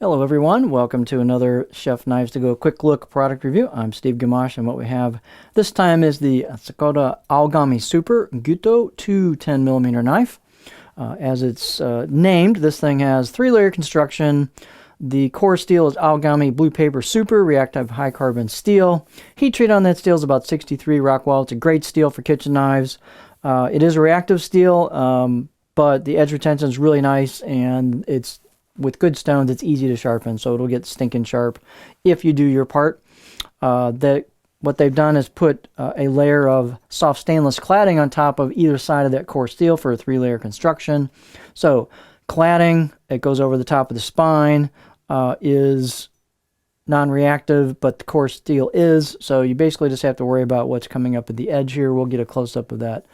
Hello everyone, welcome to another Chef Knives to Go quick look product review. I'm Steve Gamache, and what we have this time is the Sakoda Aogami Super Gyuto 2 10mm knife. As it's named, this thing has 3-layer construction. The core steel is Aogami Blue Paper Super Reactive High Carbon Steel. Heat treat on that steel is about 63 Rockwell. It's a great steel for kitchen knives. It is a reactive steel, but the edge retention is really nice, and it's with good stones, it's easy to sharpen, so it'll get stinking sharp if you do your part. What they've done is put a layer of soft stainless cladding on top of either side of that core steel for a 3-layer construction. So cladding, it goes over the top of the spine, is non-reactive, but the core steel is, so you basically just have to worry about what's coming up at the edge here. We'll get a close-up of that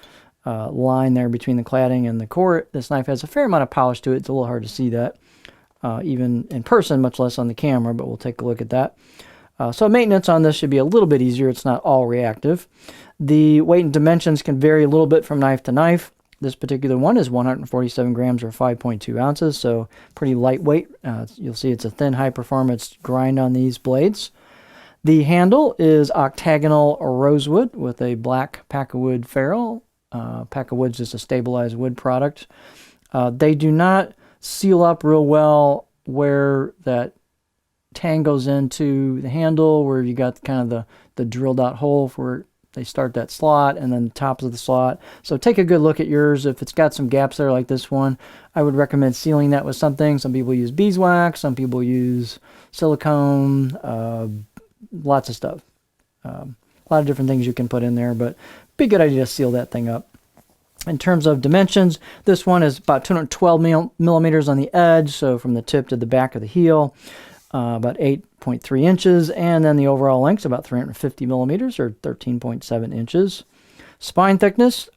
line there between the cladding and the core. This knife has a fair amount of polish to it. It's a little hard to see that. Even in person, much less on the camera, but we'll take a look at that. So maintenance on this should be a little bit easier. It's not all reactive. The weight and dimensions can vary a little bit from knife to knife. This particular one is 147 grams or 5.2 ounces, so pretty lightweight. You'll see it's a thin, high-performance grind on these blades. The handle is octagonal rosewood with a black pack-of-wood ferrule. Pack-of-wood's just a stabilized wood product. They do not seal up real well where that tang goes into the handle, where you got kind of the drilled out hole where they start that slot, and then the tops of the slot. So take a good look at yours. If it's got some gaps there like this one, I would recommend sealing that with something. Some people use beeswax, some people use silicone, lots of stuff. A lot of different things you can put in there, but be a good idea to seal that thing up. In terms of dimensions, this one is about 212 millimeters on the edge, so from the tip to the back of the heel, about 8.3 inches, and then the overall length is about 350 millimeters, or 13.7 inches. Spine thickness,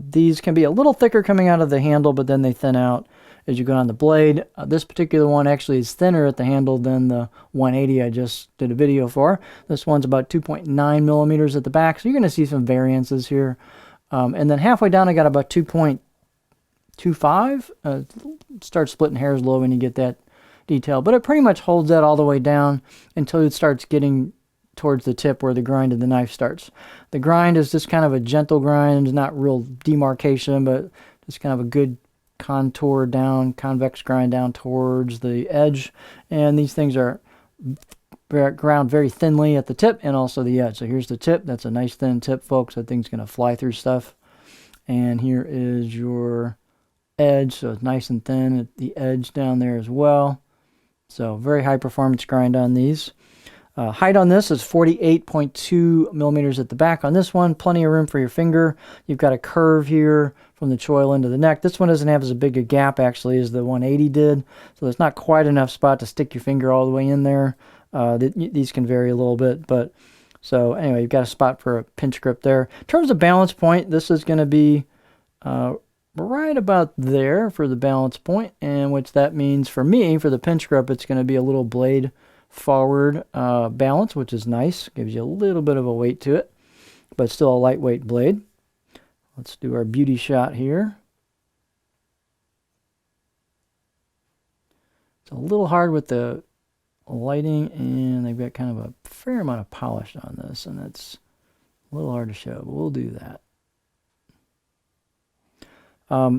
these can be a little thicker coming out of the handle, but then they thin out as you go on the blade. This particular one actually is thinner at the handle than the 180 I just did a video for. This one's about 2.9 millimeters at the back, so you're going to see some variances here. And then halfway down, I got about 2.25. Start splitting hairs low when you get that detail. But it pretty much holds that all the way down until it starts getting towards the tip where the grind of the knife starts. The grind is just kind of a gentle grind. It's not real demarcation, but just kind of a good contour down, convex grind down towards the edge. And these things are ground very thinly at the tip and also the edge. So here's the tip. That's a nice thin tip, folks. That thing's going to fly through stuff. And here is your edge. So it's nice and thin at the edge down there as well. So very high performance grind on these. Height on this is 48.2 millimeters at the back on this one. Plenty of room for your finger. You've got a curve here from the choil into the neck. This one doesn't have as big a gap actually as the 180 did. So there's not quite enough spot to stick your finger all the way in there. These can vary a little bit, but so anyway, you've got a spot for a pinch grip there. In terms of balance point, this is going to be right about there for the balance point, and which that means for me, for the pinch grip, it's going to be a little blade forward balance, which is nice. Gives you a little bit of a weight to it, but still a lightweight blade. Let's do our beauty shot here. It's a little hard with the lighting, and they've got kind of a fair amount of polish on this, and it's a little hard to show, but we'll do that.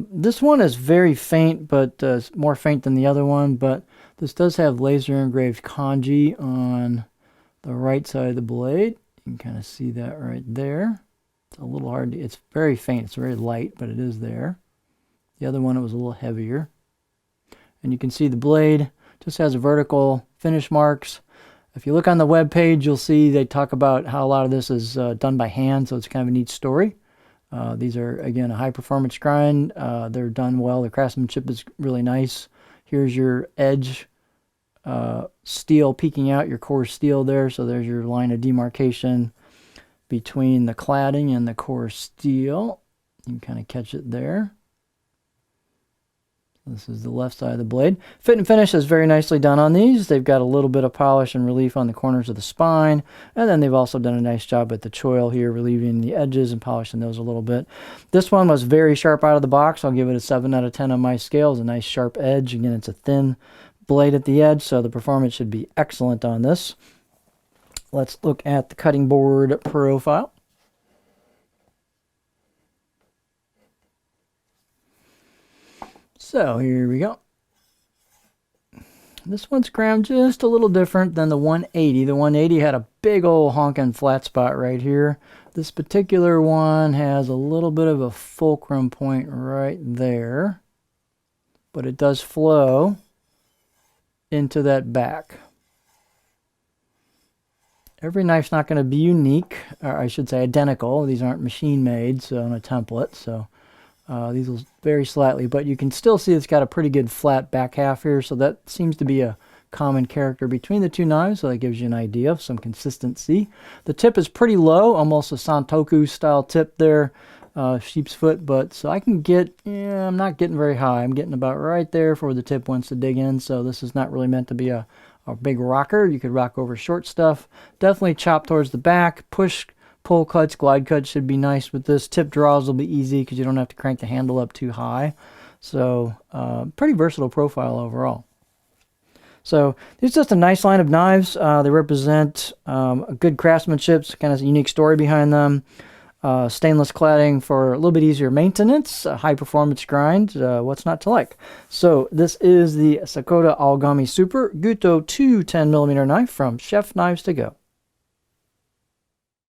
This one is very faint, but more faint than the other one, but this does have laser engraved kanji on the right side of the blade. You can kind of see that right there. It's a little hard to, it's very faint, it's very light, but it is there. The other one, it was a little heavier. And you can see the blade just has a vertical finish marks. If you look on the web page, you'll see they talk about how a lot of this is done by hand, so it's kind of a neat story. These are, again, a high-performance grind. They're done well. The craftsmanship is really nice. Here's your edge steel peeking out, your core steel there, so there's your line of demarcation between the cladding and the core steel. You can kind of catch it there. This is the left side of the blade. Fit and finish is very nicely done on these. They've got a little bit of polish and relief on the corners of the spine. And then they've also done a nice job at the choil here, relieving the edges and polishing those a little bit. This one was very sharp out of the box. I'll give it a 7 out of 10 on my scale. It's a nice sharp edge. Again, it's a thin blade at the edge, so the performance should be excellent on this. Let's look at the cutting board profile. So here we go. This one's crammed just a little different than the 180. The 180 had a big old honking flat spot right here. This particular one has a little bit of a fulcrum point right there, but it does flow into that back. Every knife's not going to be unique, or I should say identical. These aren't machine made, so on a template, so these will vary slightly, but you can still see it's got a pretty good flat back half here, so that seems to be a common character between the two knives, so that gives you an idea of some consistency. The tip is pretty low, almost a Santoku style tip there, sheep's foot, but so I can get, I'm not getting very high. I'm getting about right there for where the tip wants to dig in, so this is not really meant to be a big rocker. You could rock over short stuff. Definitely chop towards the back, push, pull cuts, glide cuts should be nice with this. Tip draws will be easy because you don't have to crank the handle up too high. So pretty versatile profile overall. So it's just a nice line of knives. They represent a good craftsmanship, kind of a unique story behind them. Stainless cladding for a little bit easier maintenance, high performance grind, what's not to like? So this is the Sakoda Aogami Super Gyuto 2 10mm knife from Chef Knives To Go.